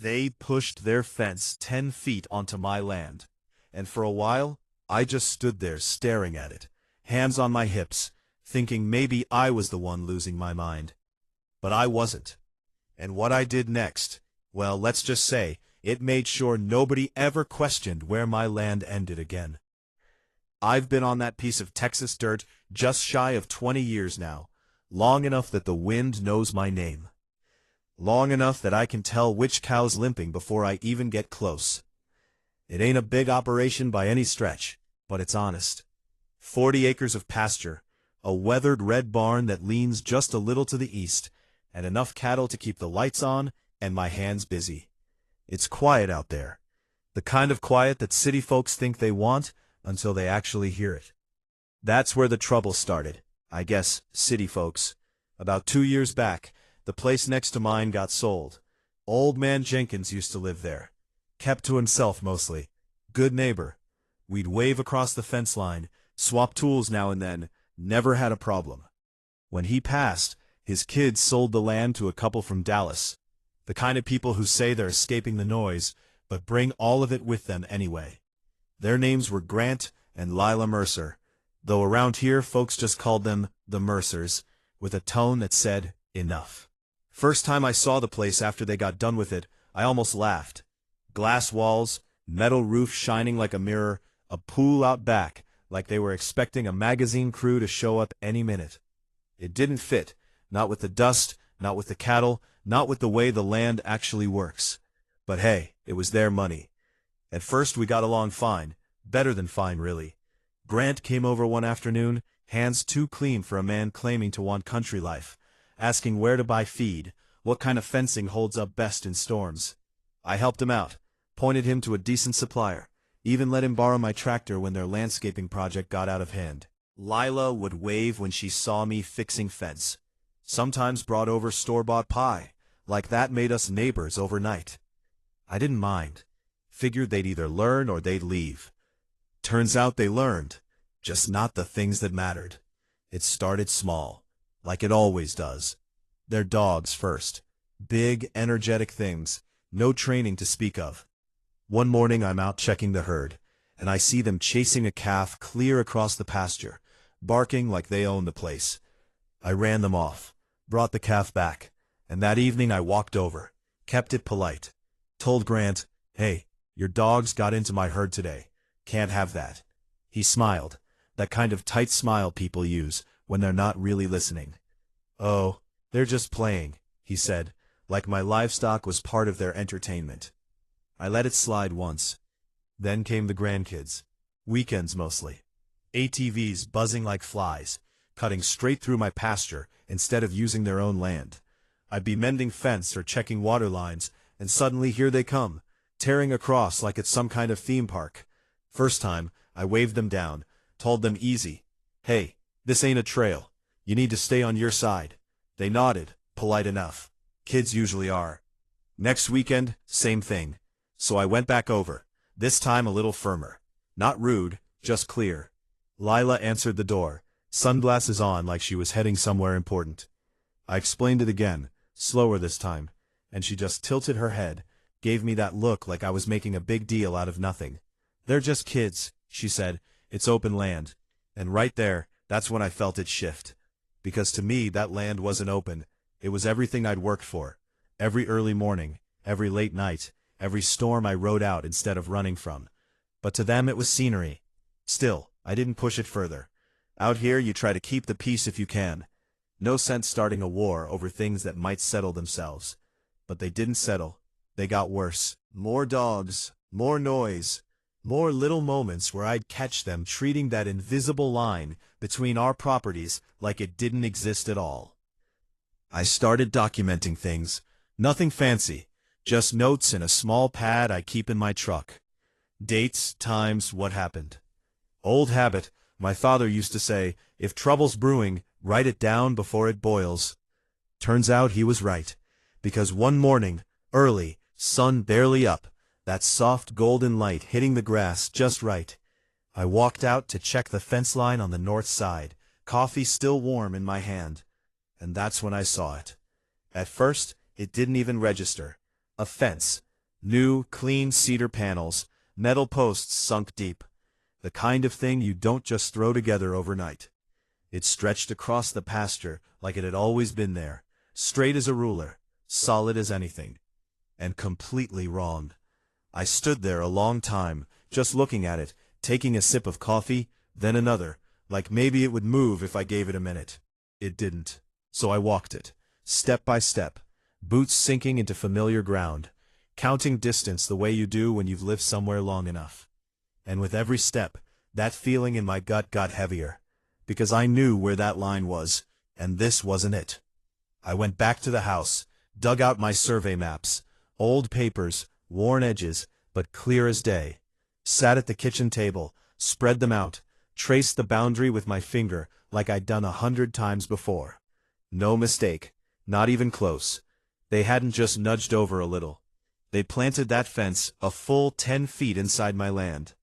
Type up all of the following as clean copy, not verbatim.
They pushed their fence 10 feet onto my land, and for a while, I just stood there staring at it, hands on my hips, thinking maybe I was the one losing my mind. But I wasn't. And what I did next, well, let's just say, it made sure nobody ever questioned where my land ended again. I've been on that piece of Texas dirt just shy of 20 years now, long enough that the wind knows my name. Long enough that I can tell which cow's limping before I even get close. It ain't a big operation by any stretch, but it's honest. 40 acres of pasture, a weathered red barn that leans just a little to the east, and enough cattle to keep the lights on and my hands busy. It's quiet out there, the kind of quiet that city folks think they want until they actually hear it. That's where the trouble started, I guess, city folks. About 2 years back, the place next to mine got sold. Old man Jenkins used to live there. Kept to himself mostly. Good neighbor. We'd wave across the fence line, swap tools now and then, never had a problem. When he passed, his kids sold the land to a couple from Dallas. The kind of people who say they're escaping the noise, but bring all of it with them anyway. Their names were Grant and Lila Mercer, though around here folks just called them the Mercers, with a tone that said, enough. First time I saw the place after they got done with it, I almost laughed. Glass walls, metal roof shining like a mirror, a pool out back, like they were expecting a magazine crew to show up any minute. It didn't fit, not with the dust, not with the cattle, not with the way the land actually works. But hey, it was their money. At first we got along fine, better than fine really. Grant came over one afternoon, hands too clean for a man claiming to want country life, asking where to buy feed, what kind of fencing holds up best in storms. I helped him out, pointed him to a decent supplier, even let him borrow my tractor when their landscaping project got out of hand. Lila would wave when she saw me fixing fence. Sometimes brought over store-bought pie, like that made us neighbors overnight. I didn't mind. Figured they'd either learn or they'd leave. Turns out they learned, just not the things that mattered. It started small, like it always does. Their dogs first. Big, energetic things, no training to speak of. One morning I'm out checking the herd, and I see them chasing a calf clear across the pasture, barking like they own the place. I ran them off, brought the calf back, and that evening I walked over, kept it polite, told Grant, hey, your dogs got into my herd today. Can't have that. He smiled, that kind of tight smile people use when they're not really listening. Oh, they're just playing, he said, like my livestock was part of their entertainment. I let it slide once. Then came the grandkids. Weekends mostly. ATVs buzzing like flies, cutting straight through my pasture instead of using their own land. I'd be mending fence or checking water lines, and suddenly here they come, tearing across like it's some kind of theme park. First time, I waved them down, told them easy. Hey, this ain't a trail. You need to stay on your side. They nodded, polite enough. Kids usually are. Next weekend, same thing. So I went back over, this time a little firmer. Not rude, just clear. Lila answered the door, sunglasses on like she was heading somewhere important. I explained it again, slower this time, and she just tilted her head, gave me that look like I was making a big deal out of nothing. They're just kids, she said, it's open land. And right there, that's when I felt it shift. Because to me that land wasn't open, it was everything I'd worked for. Every early morning, every late night, every storm I rode out instead of running from. But to them it was scenery. Still, I didn't push it further. Out here you try to keep the peace if you can. No sense starting a war over things that might settle themselves. But they didn't settle. They got worse. More dogs, more noise, more little moments where I'd catch them treating that invisible line between our properties like it didn't exist at all. I started documenting things. Nothing fancy, just notes in a small pad I keep in my truck. Dates, times, what happened. Old habit, my father used to say, if trouble's brewing, write it down before it boils. Turns out he was right, because one morning, early, sun barely up, that soft golden light hitting the grass just right, I walked out to check the fence line on the north side, coffee still warm in my hand. And that's when I saw it. At first, it didn't even register. A fence, New, clean cedar panels, metal posts sunk deep. The kind of thing you don't just throw together overnight. It stretched across the pasture like it had always been there, straight as a ruler, solid as anything. And completely wrong. I stood there a long time, just looking at it, taking a sip of coffee, then another, like maybe it would move if I gave it a minute. It didn't. So I walked it, step by step, boots sinking into familiar ground, counting distance the way you do when you've lived somewhere long enough. And with every step, that feeling in my gut got heavier, because I knew where that line was, and this wasn't it. I went back to the house, dug out my survey maps, old papers, worn edges, but clear as day, sat at the kitchen table, spread them out, traced the boundary with my finger like I'd done 100 times before. No mistake, not even close. They hadn't just nudged over a little. They planted that fence a full 10 feet inside my land.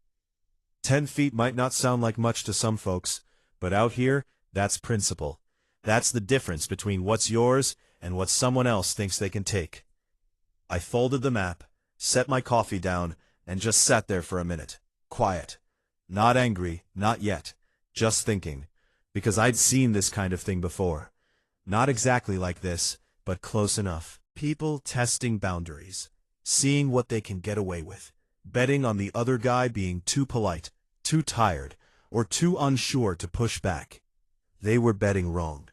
10 feet might not sound like much to some folks, but out here, that's principle. That's the difference between what's yours and what someone else thinks they can take. I folded the map, set my coffee down, and just sat there for a minute, quiet. Not angry, not yet, just thinking, because I'd seen this kind of thing before. Not exactly like this, but close enough. People testing boundaries, seeing what they can get away with, betting on the other guy being too polite, too tired, or too unsure to push back. They were betting wrong.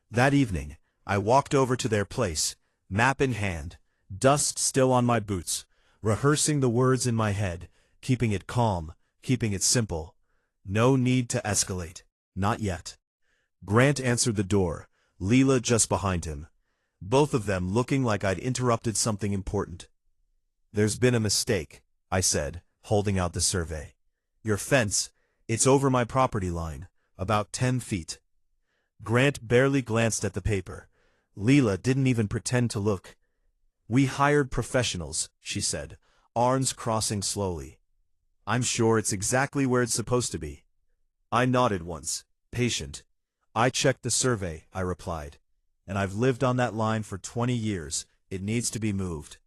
That evening, I walked over to their place, map in hand, dust still on my boots, rehearsing the words in my head, keeping it calm, keeping it simple. No need to escalate. Not yet. Grant answered the door, Leela just behind him. Both of them looking like I'd interrupted something important. "There's been a mistake," I said, holding out the survey. "Your fence, it's over my property line, about 10 feet. Grant barely glanced at the paper. Leela didn't even pretend to look. "We hired professionals," she said, arms crossing slowly. "I'm sure it's exactly where it's supposed to be." I nodded once, patient. "I checked the survey," I replied. "And I've lived on that line for 20 years. It needs to be moved."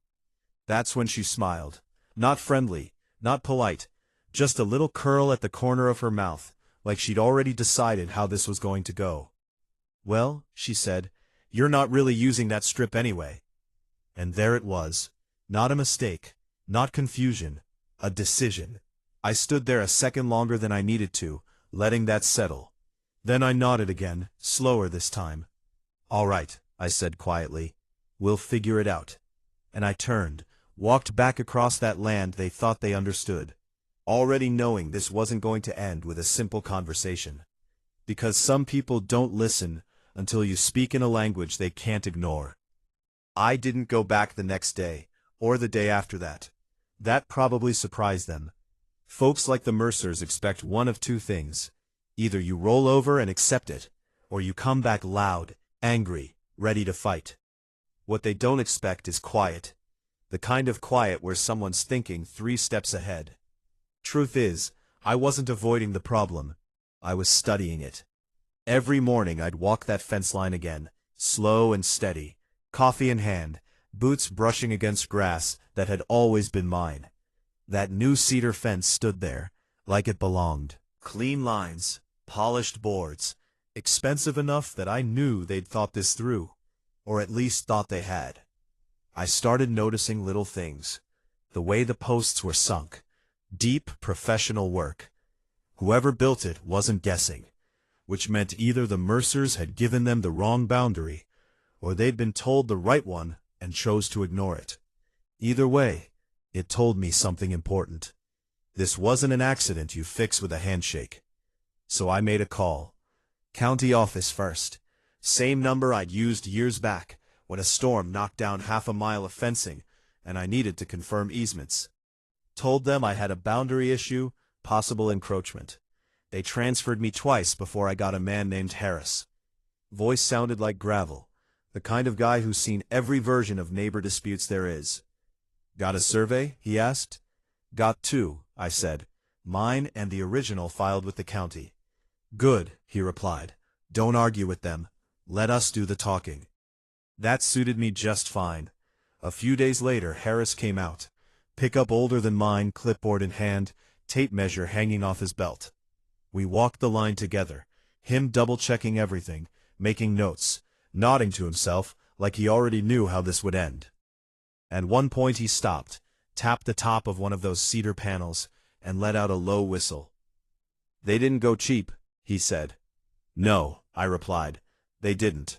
That's when she smiled. Not friendly, not polite, just a little curl at the corner of her mouth, like she'd already decided how this was going to go. "Well," she said, "you're not really using that strip anyway." And there it was. Not a mistake, not confusion, a decision. I stood there a second longer than I needed to, letting that settle. Then I nodded again, slower this time. "All right," I said quietly. "We'll figure it out." And I turned, walked back across that land they thought they understood, already knowing this wasn't going to end with a simple conversation. Because some people don't listen until you speak in a language they can't ignore. I didn't go back the next day, or the day after that. That probably surprised them. Folks like the Mercers expect one of two things. Either you roll over and accept it, or you come back loud, angry, ready to fight. What they don't expect is quiet. The kind of quiet where someone's thinking 3 steps ahead. Truth is, I wasn't avoiding the problem. I was studying it. Every morning I'd walk that fence line again, slow and steady, coffee in hand, boots brushing against grass that had always been mine. That new cedar fence stood there, like it belonged. Clean lines, polished boards, expensive enough that I knew they'd thought this through, or at least thought they had. I started noticing little things. The way the posts were sunk. Deep, professional work. Whoever built it wasn't guessing, which meant either the Mercers had given them the wrong boundary, or they'd been told the right one and chose to ignore it. Either way, it told me something important. This wasn't an accident you fix with a handshake. So I made a call. County office first. Same number I'd used years back, when a storm knocked down half a mile of fencing, and I needed to confirm easements. Told them I had a boundary issue, possible encroachment. They transferred me twice before I got a man named Harris. Voice sounded like gravel, the kind of guy who's seen every version of neighbor disputes there is. "Got a survey?" he asked. "Got 2, I said. "Mine and the original filed with the county." "Good," he replied. "Don't argue with them. Let us do the talking." That suited me just fine. A few days later, Harris came out. pickup older than mine, clipboard in hand, tape measure hanging off his belt. We walked the line together, him double-checking everything, making notes, nodding to himself like he already knew how this would end. At one point he stopped, tapped the top of one of those cedar panels, and let out a low whistle. "They didn't go cheap," he said. "No," I replied. "They didn't."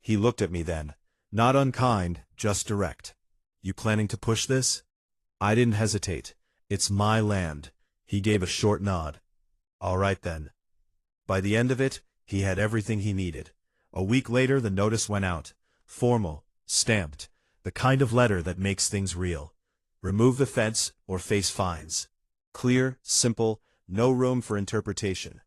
He looked at me then, not unkind, just direct. "You planning to push this?" I didn't hesitate. "It's my land." He gave a short nod. "All right then." By the end of it, he had everything he needed. A week later the notice went out. Formal, stamped, the kind of letter that makes things real. Remove the fence or face fines. Clear, simple, no room for interpretation.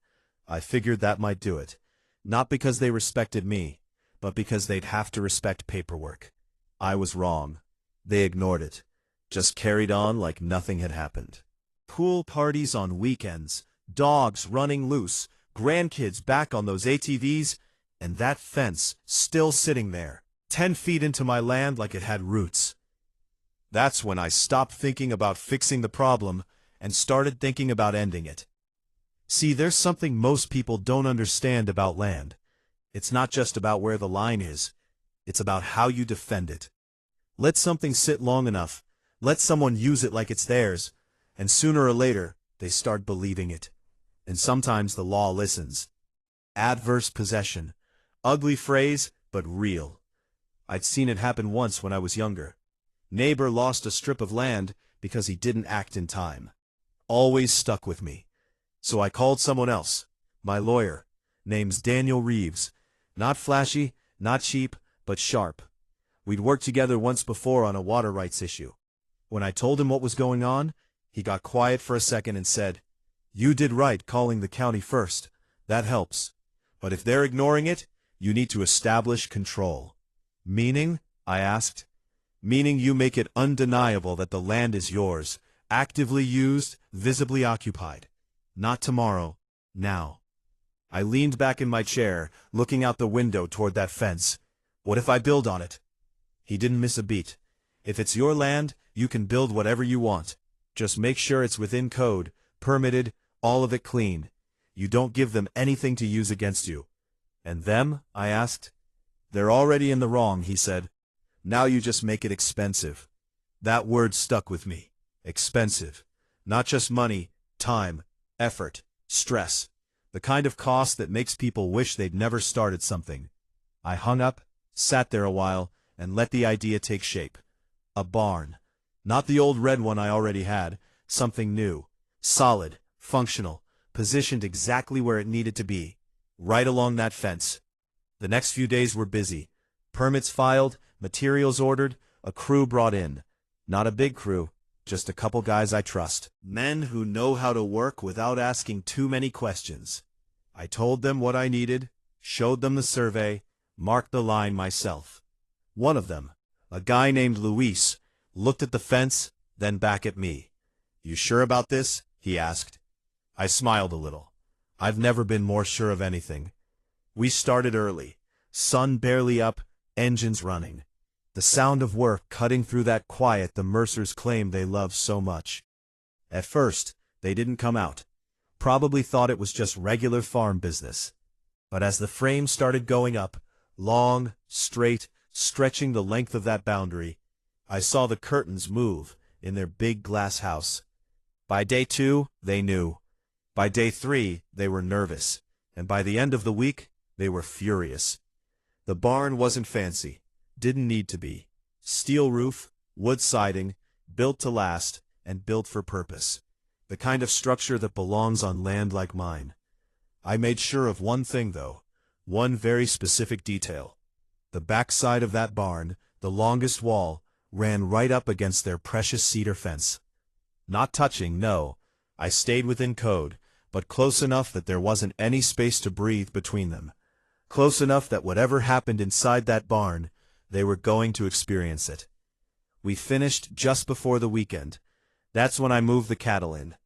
I figured that might do it. Not because they respected me, but because they'd have to respect paperwork. I was wrong. They ignored it. Just carried on like nothing had happened. Pool parties on weekends, dogs running loose, grandkids back on those ATVs, and that fence still sitting there, 10 feet into my land like it had roots. That's when I stopped thinking about fixing the problem and started thinking about ending it. See, there's something most people don't understand about land. It's not just about where the line is. It's about how you defend it. Let something sit long enough, let someone use it like it's theirs, and sooner or later, they start believing it. And sometimes the law listens. Adverse possession. Ugly phrase, but real. I'd seen it happen once when I was younger. Neighbor lost a strip of land because he didn't act in time. Always stuck with me. So I called someone else, my lawyer. Name's Daniel Reeves. Not flashy, not cheap, but sharp. We'd worked together once before on a water rights issue. When I told him what was going on, he got quiet for a second and said, "You did right calling the county first. That helps. But if they're ignoring it, you need to establish control." "Meaning?" I asked. "Meaning you make it undeniable that the land is yours, actively used, visibly occupied. Not tomorrow, now." I leaned back in my chair, looking out the window toward that fence. "What if I build on it?" He didn't miss a beat. "If it's your land, you can build whatever you want. Just make sure it's within code, permitted, all of it clean. You don't give them anything to use against you." "And them?" I asked. "They're already in the wrong," he said. "Now you just make it expensive." That word stuck with me. Expensive. Not just money, time, effort, stress. The kind of cost that makes people wish they'd never started something. I hung up, sat there a while, and let the idea take shape. A barn. Not the old red one I already had. Something new. Solid, functional, positioned exactly where it needed to be. Right along that fence. The next few days were busy. Permits filed, materials ordered, a crew brought in. Not a big crew, just a couple guys I trust. Men who know how to work without asking too many questions. I told them what I needed, showed them the survey, marked the line myself. One of them, a guy named Luis, looked at the fence, then back at me. "You sure about this?" he asked. I smiled a little. I've never been more sure of anything. We started early. Sun barely up, engines running. The sound of work cutting through that quiet the Mercers claim they love so much. At first, they didn't come out. Probably thought it was just regular farm business. But as the frame started going up, long, straight, stretching the length of that boundary, I saw the curtains move in their big glass house. By day 2, they knew. By day 3, they were nervous. And by the end of the week, they were furious. The barn wasn't fancy. Didn't need to be. Steel roof, wood siding, built to last, and built for purpose. The kind of structure that belongs on land like mine. I made sure of one thing, though. One very specific detail. The backside of that barn, the longest wall, ran right up against their precious cedar fence. Not touching, no. I stayed within code, but close enough that there wasn't any space to breathe between them. Close enough that whatever happened inside that barn, they were going to experience it. We finished just before the weekend. That's when I moved the cattle in.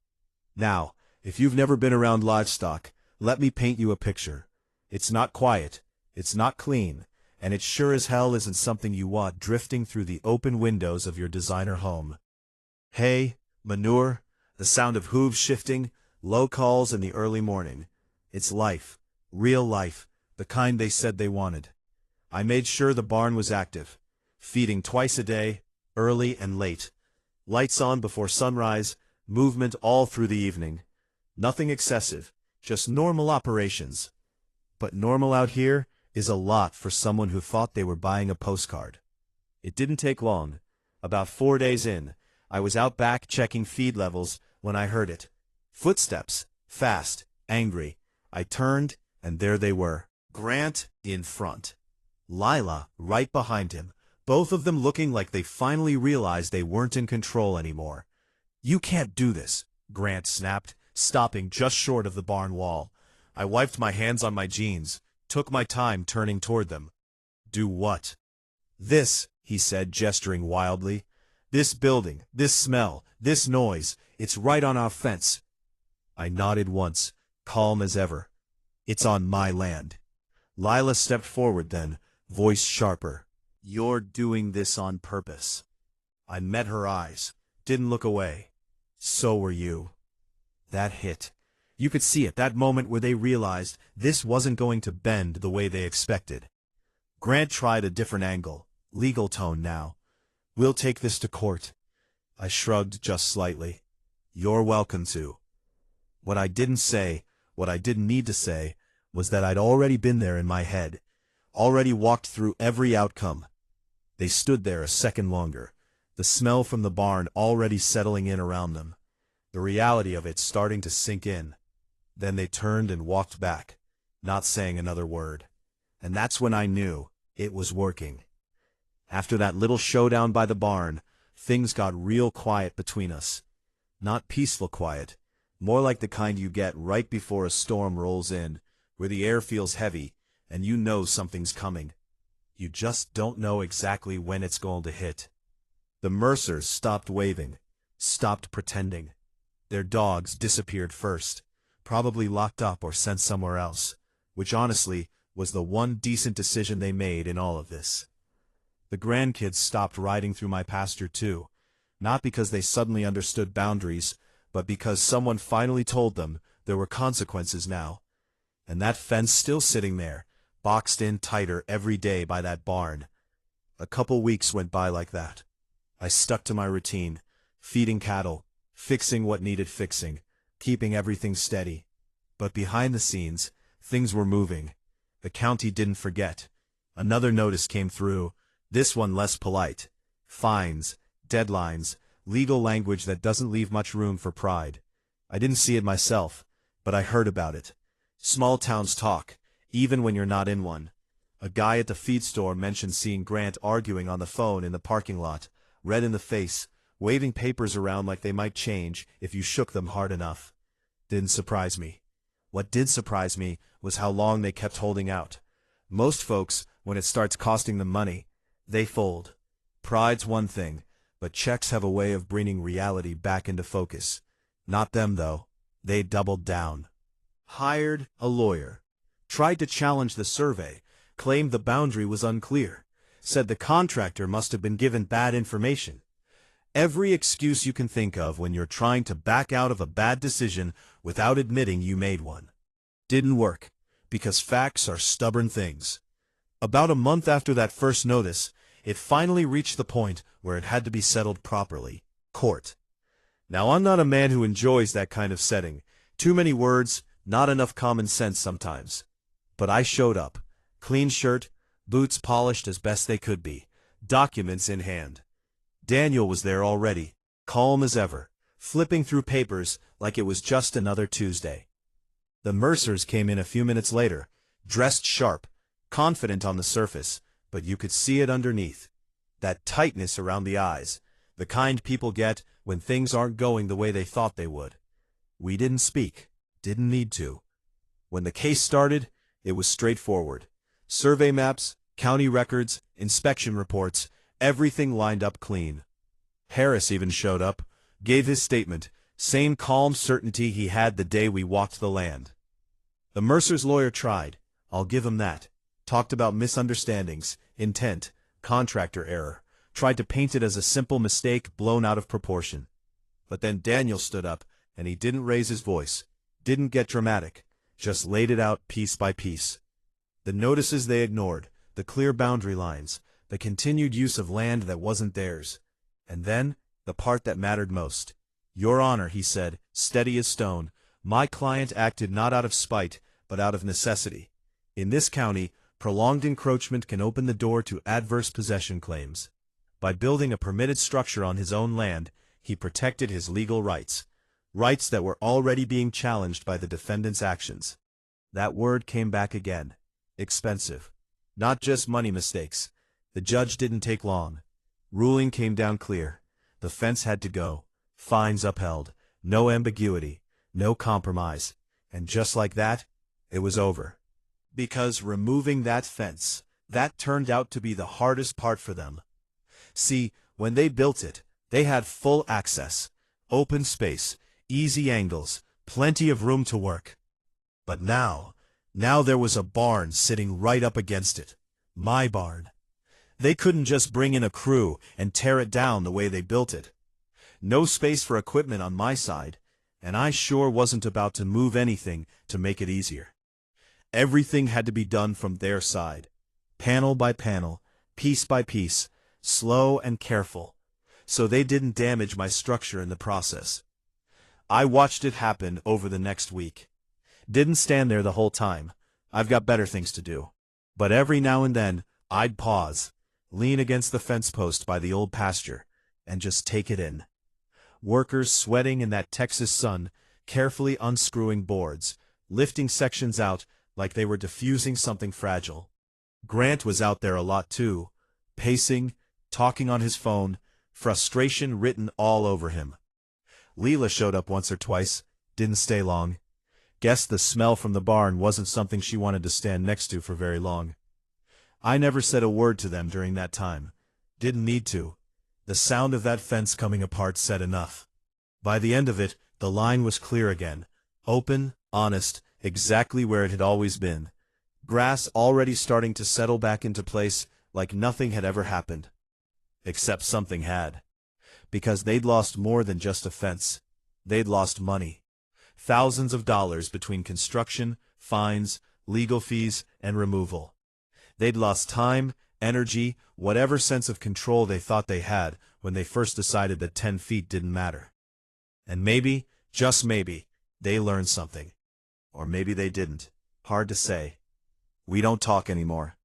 Now, if you've never been around livestock, let me paint you a picture. It's not quiet, it's not clean, and it sure as hell isn't something you want drifting through the open windows of your designer home. Hay, manure, the sound of hooves shifting, low calls in the early morning. It's life, real life, the kind they said they wanted. I made sure the barn was active, feeding twice a day, early and late. Lights on before sunrise, movement all through the evening. Nothing excessive, just normal operations. But normal out here is a lot for someone who thought they were buying a postcard. It didn't take long. About 4 days in, I was out back checking feed levels when I heard it. Footsteps, fast, angry. I turned, and there they were. Grant in front. Lila right behind him, both of them looking like they finally realized they weren't in control anymore. "You can't do this," Grant snapped, stopping just short of the barn wall. I wiped my hands on my jeans, took my time turning toward them. "Do what?" "This," he said, gesturing wildly. "This building, this smell, this noise, it's right on our fence." I nodded once, calm as ever. "It's on my land." Lila stepped forward then, voice sharper. "You're doing this on purpose." I met her eyes, didn't look away. "So were you." That hit. You could see at that moment where they realized this wasn't going to bend the way they expected. Grant tried a different angle, legal tone now. "We'll take this to court." I shrugged just slightly. "You're welcome to." What I didn't say, what I didn't need to say, was that I'd already been there in my head, already walked through every outcome. They stood there a second longer, the smell from the barn already settling in around them, the reality of it starting to sink in. Then they turned and walked back, not saying another word. And that's when I knew it was working. After that little showdown by the barn, things got real quiet between us. Not peaceful quiet, more like the kind you get right before a storm rolls in, where the air feels heavy, and you know something's coming. You just don't know exactly when it's going to hit. The Mercers stopped waving, stopped pretending. Their dogs disappeared first, probably locked up or sent somewhere else, which honestly was the one decent decision they made in all of this. The grandkids stopped riding through my pasture too, not because they suddenly understood boundaries, but because someone finally told them there were consequences now. And that fence still sitting there, boxed in tighter every day by that barn. A couple weeks went by like that. I stuck to my routine, feeding cattle, fixing what needed fixing, keeping everything steady. But behind the scenes, things were moving. The county didn't forget. Another notice came through, this one less polite. Fines, deadlines, legal language that doesn't leave much room for pride. I didn't see it myself, but I heard about it. Small towns talk, even when you're not in one. A guy at the feed store mentioned seeing Grant arguing on the phone in the parking lot, red in the face, waving papers around like they might change if you shook them hard enough. Didn't surprise me. What did surprise me was how long they kept holding out. Most folks, when it starts costing them money, they fold. Pride's one thing, but checks have a way of bringing reality back into focus. Not them, though. They doubled down. Hired a lawyer. Tried to challenge the survey, claimed the boundary was unclear, said the contractor must have been given bad information. Every excuse you can think of when you're trying to back out of a bad decision without admitting you made one. Didn't work, because facts are stubborn things. About a month after that first notice, it finally reached the point where it had to be settled properly. Court. Now, I'm not a man who enjoys that kind of setting. Too many words, not enough common sense sometimes. But I showed up. Clean shirt, boots polished as best they could be, documents in hand. Daniel was there already, calm as ever, flipping through papers like it was just another Tuesday. The Mercers came in a few minutes later, dressed sharp, confident on the surface, but you could see it underneath. That tightness around the eyes, the kind people get when things aren't going the way they thought they would. We didn't speak, didn't need to. When the case started, it was straightforward. Survey maps, county records, inspection reports, everything lined up clean. Harris even showed up, gave his statement, same calm certainty he had the day we walked the land. The Mercer's lawyer tried, I'll give him that. Talked about misunderstandings, intent, contractor error, tried to paint it as a simple mistake blown out of proportion. But then Daniel stood up, and he didn't raise his voice, didn't get dramatic, just laid it out piece by piece. The notices they ignored, the clear boundary lines, the continued use of land that wasn't theirs. And then, the part that mattered most. "Your Honor," he said, steady as stone, "my client acted not out of spite, but out of necessity. In this county, prolonged encroachment can open the door to adverse possession claims. By building a permitted structure on his own land, he protected his legal rights, rights that were already being challenged by the defendant's actions." That word came back again. Expensive. Not just money mistakes. The judge didn't take long. Ruling came down clear. The fence had to go. Fines upheld. No ambiguity. No compromise. And just like that, it was over. Because removing that fence, that turned out to be the hardest part for them. See, when they built it, they had full access. Open space, easy angles, plenty of room to work. But now there was a barn sitting right up against it. My barn. They couldn't just bring in a crew and tear it down the way they built it. No space for equipment on my side, and I sure wasn't about to move anything to make it easier. Everything had to be done from their side, panel by panel, piece by piece, slow and careful, so they didn't damage my structure in the process. I watched it happen over the next week. Didn't stand there the whole time. I've got better things to do. But every now and then, I'd pause, lean against the fence post by the old pasture, and just take it in. Workers sweating in that Texas sun, carefully unscrewing boards, lifting sections out like they were diffusing something fragile. Grant was out there a lot too, pacing, talking on his phone, frustration written all over him. Leela showed up once or twice, didn't stay long. Guessed the smell from the barn wasn't something she wanted to stand next to for very long. I never said a word to them during that time. Didn't need to. The sound of that fence coming apart said enough. By the end of it, the line was clear again. Open, honest, exactly where it had always been. Grass already starting to settle back into place like nothing had ever happened. Except something had. Because they'd lost more than just a fence. They'd lost money. Thousands of dollars between construction, fines, legal fees, and removal. They'd lost time, energy, whatever sense of control they thought they had when they first decided that 10 feet didn't matter. And maybe, just maybe, they learned something. Or maybe they didn't. Hard to say. We don't talk anymore.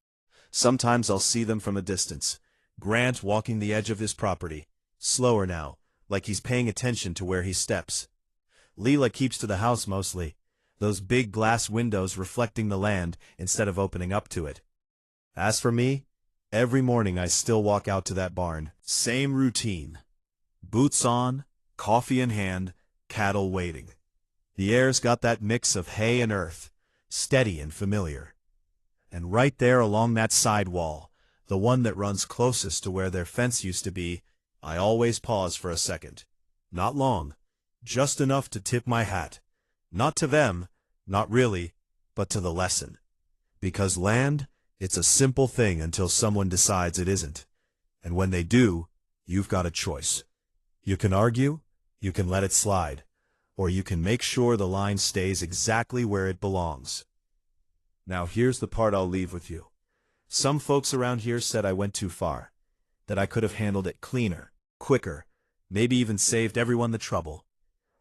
Sometimes I'll see them from a distance. Grant walking the edge of his property. Slower now, like he's paying attention to where he steps. Leela keeps to the house mostly, those big glass windows reflecting the land instead of opening up to it. As for me, every morning I still walk out to that barn. Same routine. Boots on, coffee in hand, cattle waiting. The air's got that mix of hay and earth, steady and familiar. And right there along that side wall, the one that runs closest to where their fence used to be, I always pause for a second. Not long. Just enough to tip my hat. Not to them, not really, but to the lesson. Because land, it's a simple thing until someone decides it isn't. And when they do, you've got a choice. You can argue, you can let it slide, or you can make sure the line stays exactly where it belongs. Now here's the part I'll leave with you. Some folks around here said I went too far, that I could have handled it cleaner, quicker, maybe even saved everyone the trouble.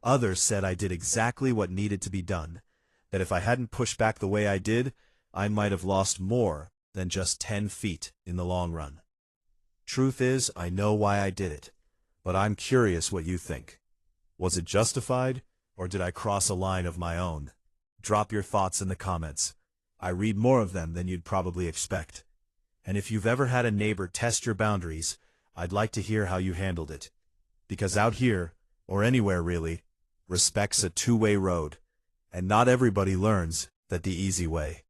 Others said I did exactly what needed to be done, that if I hadn't pushed back the way I did, I might have lost more than just 10 feet in the long run. Truth is, I know why I did it, but I'm curious what you think. Was it justified, or did I cross a line of my own? Drop your thoughts in the comments. I read more of them than you'd probably expect. And if you've ever had a neighbor test your boundaries, I'd like to hear how you handled it. Because out here, or anywhere really, respect's a two-way road, and not everybody learns that the easy way.